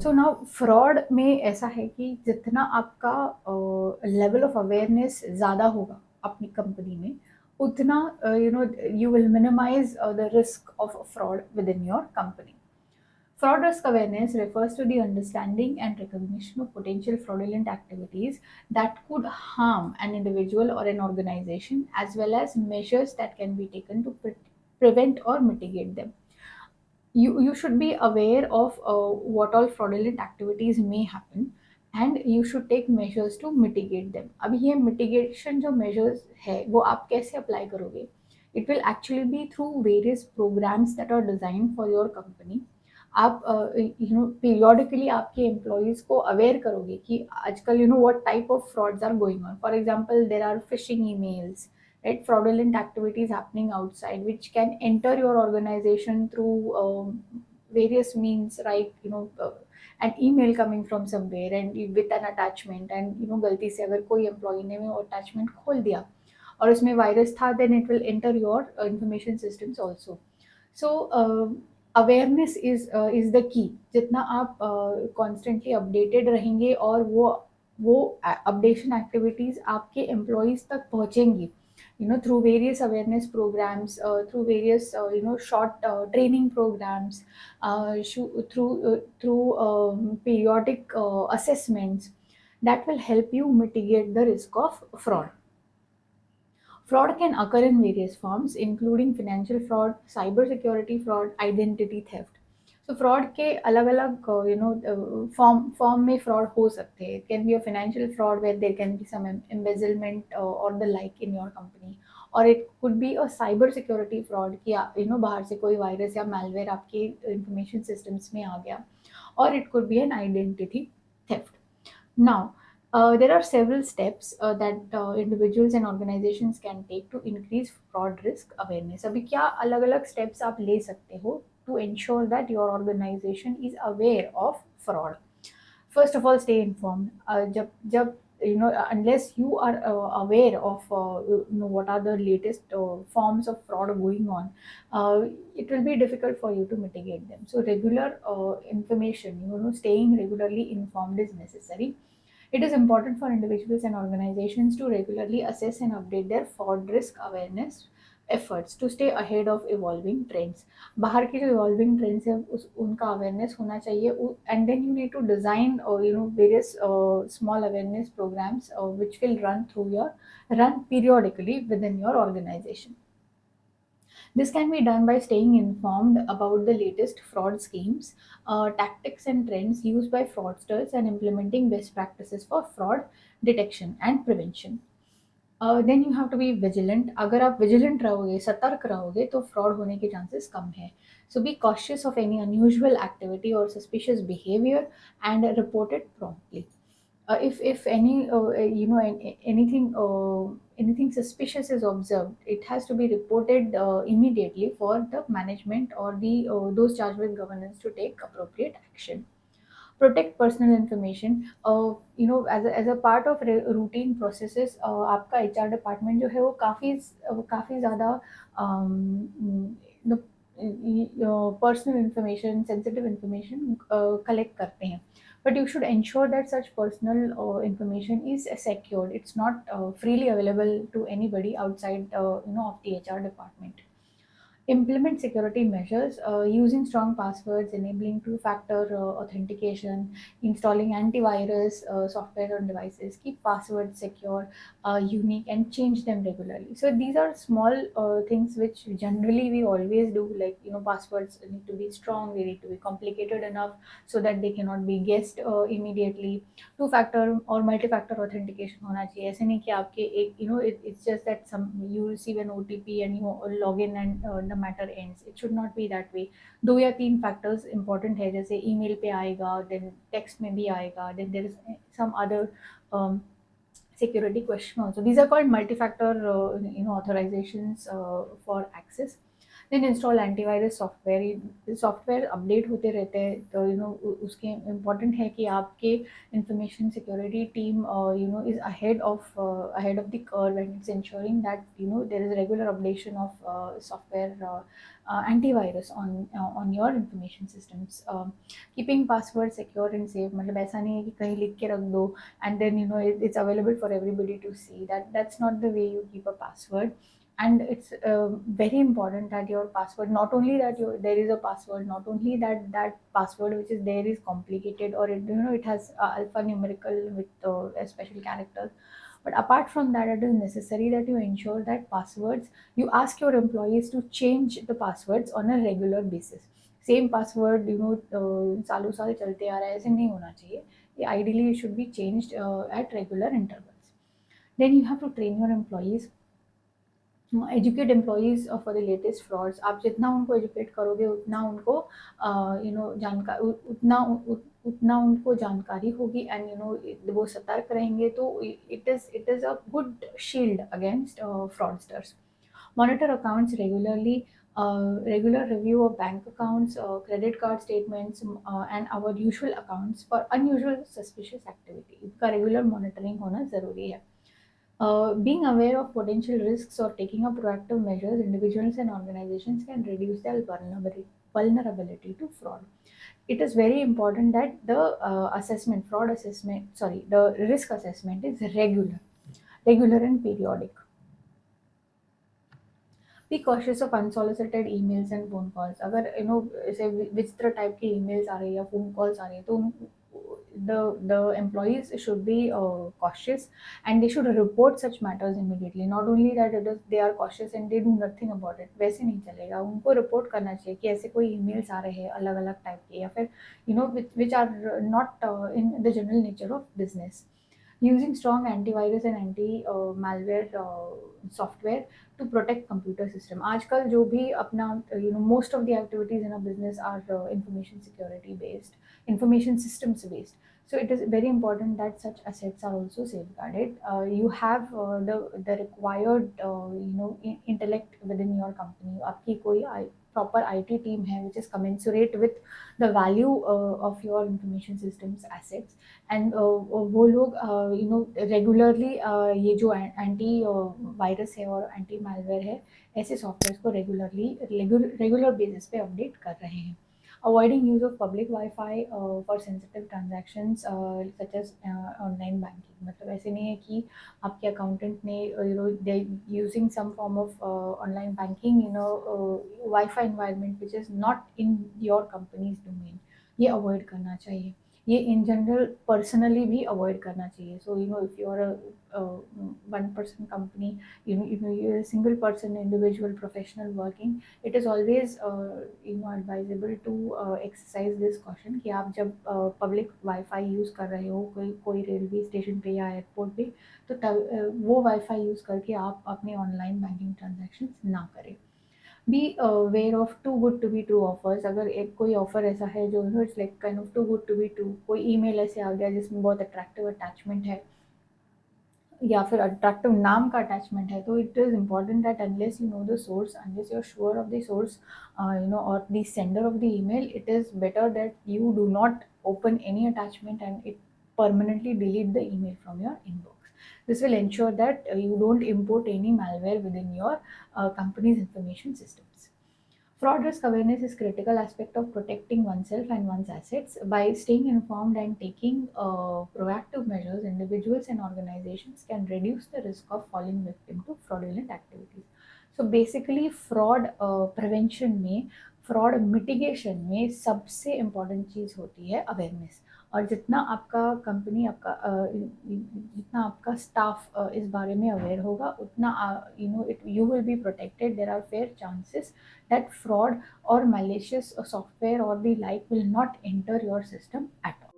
So now fraud में ऐसा है कि जितना आपका लेवल ऑफ अवेयरनेस ज़्यादा होगा अपनी कंपनी में, उतना you will minimise the risk of fraud with in your company. Fraud risk awareness refers to the understanding and recognition of potential fraudulent activities that could harm an individual or an organization, as well as measures that can be taken to prevent or mitigate them. You should be aware of what all fraudulent activities may happen, and you should take measures to mitigate them. अब ये mitigation जो measures है वो आप कैसे apply करोगे? It will actually be through various programs that are designed for your company. आप periodically आपके employees को aware करोगे कि आजकल what type of frauds are going on. For example, there are phishing emails, right? Fraudulent activities happening outside which can enter your organization through various means, right? An email coming from somewhere and with an attachment, and गलती से अगर कोई employee ने वो attachment खोल दिया और उसमें वायरस था, then it will enter your information systems also. So awareness is the key. जितना आप constantly updated रहेंगे और वो अपडेशन एक्टिविटीज आपके एम्प्लॉयज तक पहुंचेंगी, through various awareness programs, through various short training programs, through periodic assessments that will help you mitigate the risk of fraud. Fraud can occur in various forms, including financial fraud, cybersecurity fraud, identity theft. So fraud के अलग अलग form में fraud हो सकते हैं. It can be a financial fraud where there can be some embezzlement or the like in your company, or it could be a cyber security fraud कि बाहर से कोई वायरस या malware आपके information systems में आ गया, or it could be an identity theft. Now, there are several steps that individuals and organizations can take to increase fraud risk awareness. अभी क्या अलग अलग steps आप ले सकते हो to ensure that your organization is aware of fraud? First of all, stay informed. जब unless you are aware of what are the latest forms of fraud going on, it will be difficult for you to mitigate them. So regular information, staying regularly informed is necessary. It is important for individuals and organizations to regularly assess and update their fraud risk awareness efforts to stay ahead of evolving trends. बाहर की जो evolving trends है उनका awareness होना चाहिए, and then you need to design various small awareness programs which will run periodically within your organization. This can be done by staying informed about the latest fraud schemes, tactics, and trends used by fraudsters, and implementing best practices for fraud detection and prevention. Then you have to be vigilant. अगर आप vigilant रहोगे, सतर्क रहोगे, तो fraud होने के chances कम है. So be cautious of any unusual activity or suspicious behavior and report it promptly. If any anything suspicious is observed, it has to be reported immediately for the management or the those charged with governance to take appropriate action. Protect personal information. As a part of routine processes, आपका HR department जो है वो काफ़ी ज़्यादा personal information, sensitive information collect करते हैं, but you should ensure that such personal information is secured. It's not freely available to anybody outside of the HR department. Implement security measures using strong passwords, enabling two-factor authentication, installing antivirus software on devices, keep passwords secure, unique, and change them regularly. So these are small things which generally we always do. Like passwords need to be strong, they need to be complicated enough so that they cannot be guessed immediately. Two-factor or multi-factor authentication होना चाहिए. ऐसे नहीं कि आपके एक it's just that you receive an OTP and you log in and the matter ends. It should not be that way. 2 या 3 factors important है, जैसे email पे आएगा, then text में भी आएगा, then there is some other security question also. These are called multi-factor authorizations for access. Then install antivirus software. Software update होते रहते हैं, तो उसके इम्पॉर्टेंट है कि आपके information security team is ahead of the curve, and it's ensuring that there is regular updation of software antivirus on your information systems. Keeping password secure and safe, मतलब ऐसा नहीं है कि कहीं लिख के रख दो and then it's available for everybody to see. That's not the way you keep a password. And it's very important that your password, not only that there is a password, not only that password which is there is complicated, or it has alphanumerical with special characters, but apart from that, it is necessary that you ensure that passwords, you ask your employees to change the passwords on a regular basis. Same password सालों साल चलते आ रहा है, ऐसे नहीं होना चाहिए. ये ideally should be changed at regular intervals. Then you have to train your employees, educate employees for the latest frauds. आप जितना उनको एजुकेट करोगे उतना उनको उतना उनको जानकारी होगी, एंड वो सतर्क रहेंगे, तो it is a good shield against fraudsters. Monitor accounts regularly. Regular review of bank accounts, credit card statements, and our usual accounts for unusual suspicious activity. इसका regular monitoring होना ज़रूरी है. Being aware of potential risks or taking up proactive measures, individuals and organizations can reduce their vulnerability to fraud. It is very important that the the risk assessment is regular and periodic. Be cautious of unsolicited emails and phone calls. अगर ऐसे विचित्र type के emails आ रहे हैं या phone calls आ रहे हैं, तो the employees should be cautious, and they should report such matters immediately. Not only that they are cautious and they do nothing about it, वैसे नहीं चलेगा. उनको report करना चाहिए कि ऐसे कोई emails आ रहे हैं अलग अलग टाइप के, या फिर which are not in the general nature of business. Using strong antivirus and anti malware software to protect computer system. आजकल जो भी अपना most of the activities in a business are information security based, information systems based. So it is very important that such assets are also safeguarded. You have the required intellect within your company. आपकी कोई proper IT team है which is commensurate with the value of your information systems assets, and वो लोग regularly ये जो anti virus है और anti malware है, ऐसे सॉफ्टवेयर को रेगुलर बेसिस पे अपडेट कर रहे हैं. Avoiding use of public Wi-Fi for sensitive transactions such as online banking. मतलब ऐसे नहीं है कि आपके अकाउंटेंट ने they using some form of online banking Wi-Fi environment which is not in your company's domain. ये अवॉइड करना चाहिए. ये इन जनरल पर्सनली भी अवॉइड करना चाहिए. So if you are a 1 person company, you're a single person individual professional working, it is always advisable to exercise this caution कि आप जब पब्लिक वाईफाई यूज़ कर रहे हो कोई रेलवे स्टेशन पे या एयरपोर्ट पे, तो वो वाईफाई यूज़ करके आप अपने ऑनलाइन बैंकिंग ट्रांजेक्शन्स ना करें. Be aware of too good to be true offers. अगर एक कोई ऑफर ऐसा है जो it's like kind of too good to be true, कोई ईमेल ऐसे आ गया जिसमें बहुत अट्रैक्टिव अटैचमेंट है या फिर अट्रैक्टिव नाम का अटैचमेंट है, तो it is important that unless you know the source, unless you are sure of the source और the sender of the email, it is better that you do not open any attachment and it permanently delete the email from your inbox. This will ensure that you don't import any malware within your company's information systems. Fraud risk awareness is critical aspect of protecting oneself and one's assets. By staying informed and taking proactive measures, individuals and organizations can reduce the risk of falling victim to fraudulent activities. So basically fraud prevention में, fraud mitigation में सबसे important चीज़ होती है awareness. और जितना आपका company जितना आपका स्टाफ इस बारे में अवेयर होगा, उतना you will be protected. There are fair chances that fraud और मैलिशियस सॉफ्टवेयर और the like will not enter your system at all.